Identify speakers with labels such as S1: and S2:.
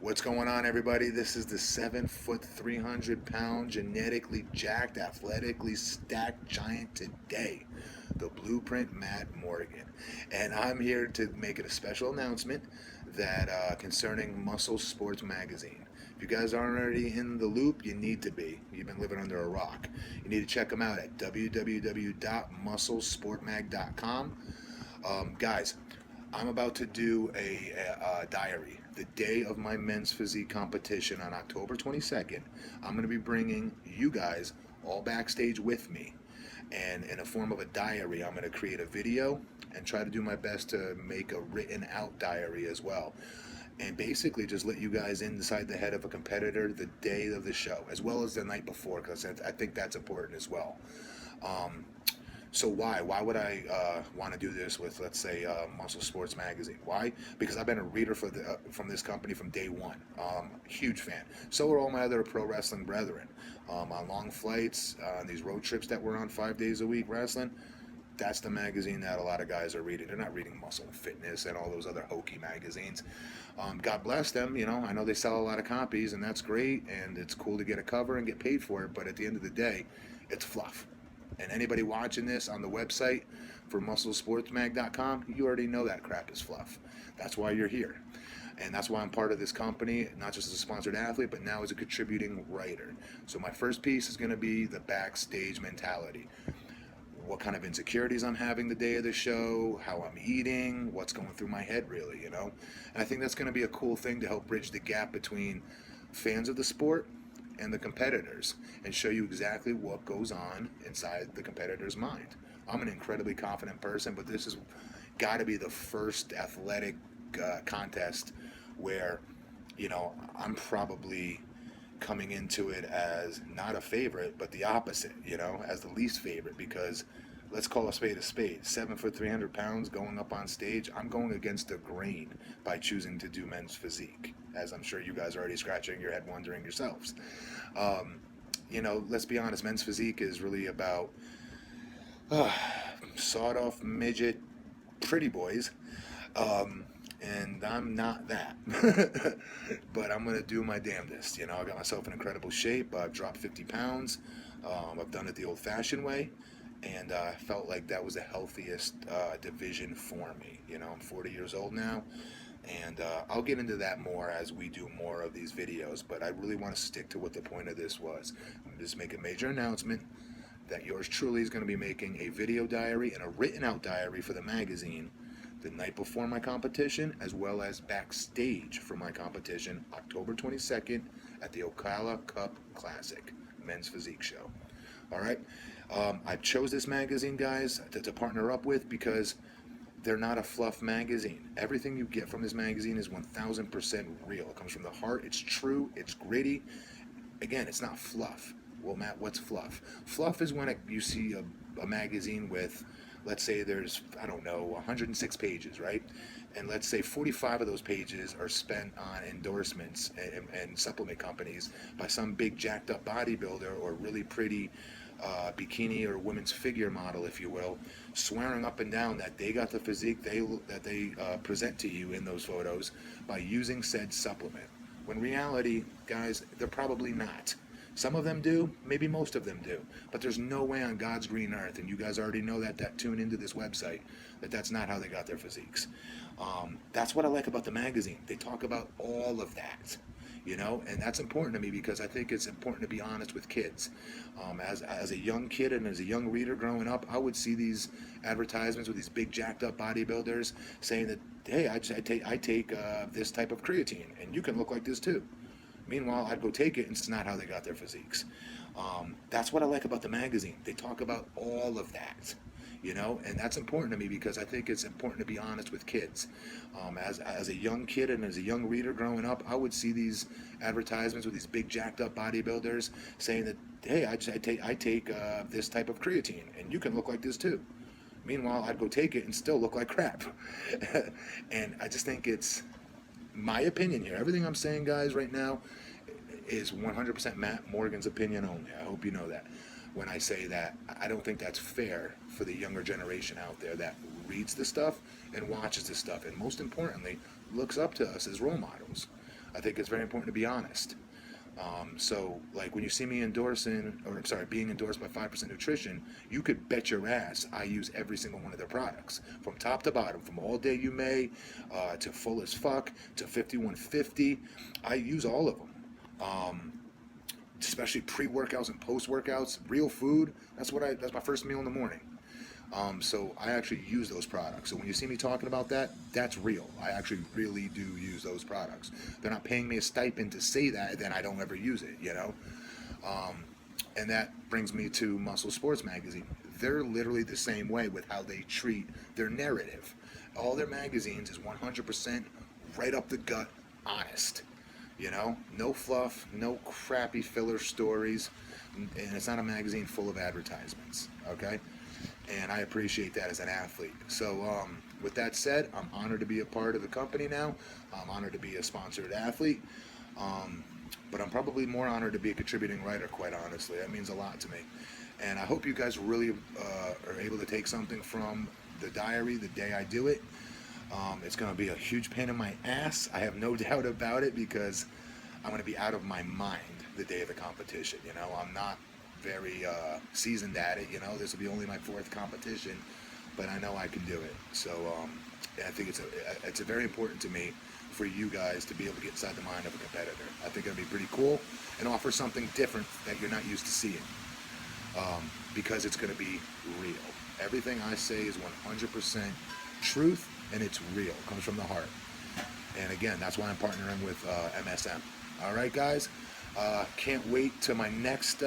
S1: What's going on, everybody? This is the 7 foot, 300 pound, genetically jacked, athletically stacked giant today, the Blueprint Matt Morgan. And I'm here to make it a special announcement that concerning Muscle Sports Magazine. If you guys aren't already in the loop, you need to be. You've been living under a rock. You need to check them out at www.musclesportmag.com. Guys, I'm about to do a diary. The day of my men's physique competition on October 22nd, I'm going to be bringing you guys all backstage with me. And in a form of a diary, I'm going to create a video and try to do my best to make a written out diary as well. And basically just let you guys inside the head of a competitor the day of the show, as well as the night before, because I think that's important as well. So why? Why would I want to do this with, let's say, Muscle Sports Magazine? Why? Because I've been a reader from this company from day one. Huge fan. So are all my other pro wrestling brethren. On long flights, on these road trips that we're on 5 days a week wrestling, that's the magazine that a lot of guys are reading. They're not reading Muscle and Fitness and all those other hokey magazines. God bless them. You know, I know they sell a lot of copies, and that's great, and it's cool to get a cover and get paid for it, but at the end of the day, it's fluff. And anybody watching this on the website for MuscleSportsMag.com, you already know that crap is fluff. That's why you're here. And that's why I'm part of this company, not just as a sponsored athlete, but now as a contributing writer. So my first piece is going to be the backstage mentality. What kind of insecurities I'm having the day of the show, how I'm eating, what's going through my head really, you know? And I think that's going to be a cool thing to help bridge the gap between fans of the sport and the competitors and show you exactly what goes on inside the competitor's mind. I'm an incredibly confident person, but this has got to be the first athletic contest where, you know, I'm probably coming into it as not a favorite, but the opposite, you know, as the least favorite, because let's call a spade a spade. 7 foot, 300 pounds going up on stage. I'm going against the grain by choosing to do men's physique, as I'm sure you guys are already scratching your head wondering yourselves. You know, let's be honest, men's physique is really about sawed off midget pretty boys. And I'm not that. But I'm going to do my damnedest. You know, I got myself in incredible shape. I've dropped 50 pounds. I've done it the old-fashioned way. And I felt like that was the healthiest division for me. You know, I'm 40 years old now. And I'll get into that more as we do more of these videos. But I really want to stick to what the point of this was. I'm just make a major announcement that yours truly is going to be making a video diary and a written out diary for the magazine the night before my competition, as well as backstage for my competition, October 22nd at the Ocala Cup Classic Men's Physique Show. All right, I chose this magazine, guys, to partner up with because they're not a fluff magazine. Everything you get from this magazine is 1000% real. It comes from the heart. It's true. It's gritty. Again, it's not fluff. Well, Matt, what's fluff? Fluff is when you see a magazine with, let's say there's, I don't know, 106 pages, right? And let's say 45 of those pages are spent on endorsements and supplement companies by some big jacked up bodybuilder or really pretty bikini or women's figure model, if you will, swearing up and down that they got the physique that they present to you in those photos by using said supplement. When reality, guys, they're probably not. Some of them do, maybe most of them do, but there's no way on God's green earth, and you guys already know that tune into this website, that's not how they got their physiques. That's what I like about the magazine. They talk about all of that, you know, and that's important to me because I think it's important to be honest with kids. As a young kid and as a young reader growing up, I would see these advertisements with these big jacked up bodybuilders saying that, hey, I take this type of creatine, and you can look like this too. Meanwhile, I'd go take it, and it's not how they got their physiques. That's what I like about the magazine. They talk about all of that, you know, and that's important to me because I think it's important to be honest with kids. As a young kid and as a young reader growing up, I would see these advertisements with these big jacked up bodybuilders saying that, hey, I take this type of creatine, and you can look like this too. Meanwhile, I'd go take it and still look like crap. And I just think it's my opinion here. Everything I'm saying, guys, right now is 100% Matt Morgan's opinion only. I hope you know that. When I say that, I don't think that's fair for the younger generation out there that reads the stuff and watches the stuff, and most importantly, looks up to us as role models. I think it's very important to be honest. So, like when you see me endorsing, or I'm sorry, being endorsed by 5% Nutrition, you could bet your ass I use every single one of their products from top to bottom, from All Day You May to Full as Fuck to 5150. I use all of them. Especially pre-workouts and post-workouts, real food. That's my first meal in the morning. So I actually use those products. So when you see me talking about that, that's real. I actually really do use those products. They're not paying me a stipend to say that, then I don't ever use it, you know? And that brings me to Muscle Sports Magazine. They're literally the same way with how they treat their narrative. All their magazines is 100% right up the gut, honest. You know, no fluff, no crappy filler stories, and it's not a magazine full of advertisements, okay? And I appreciate that as an athlete. So with that said, I'm honored to be a part of the company now. I'm honored to be a sponsored athlete. But I'm probably more honored to be a contributing writer, quite honestly. That means a lot to me. And I hope you guys really are able to take something from the diary the day I do it. It's going to be a huge pain in my ass. I have no doubt about it, because I'm going to be out of my mind the day of the competition. You know, I'm not very seasoned at it. You know, this will be only my 4th competition, but I know I can do it. So I think it's very important to me for you guys to be able to get inside the mind of a competitor. I think it'll be pretty cool and offer something different that you're not used to seeing, because it's going to be real. Everything I say is 100% truth, and it's real. It comes from the heart. And again, that's why I'm partnering with MSM. All right, guys. Can't wait to my next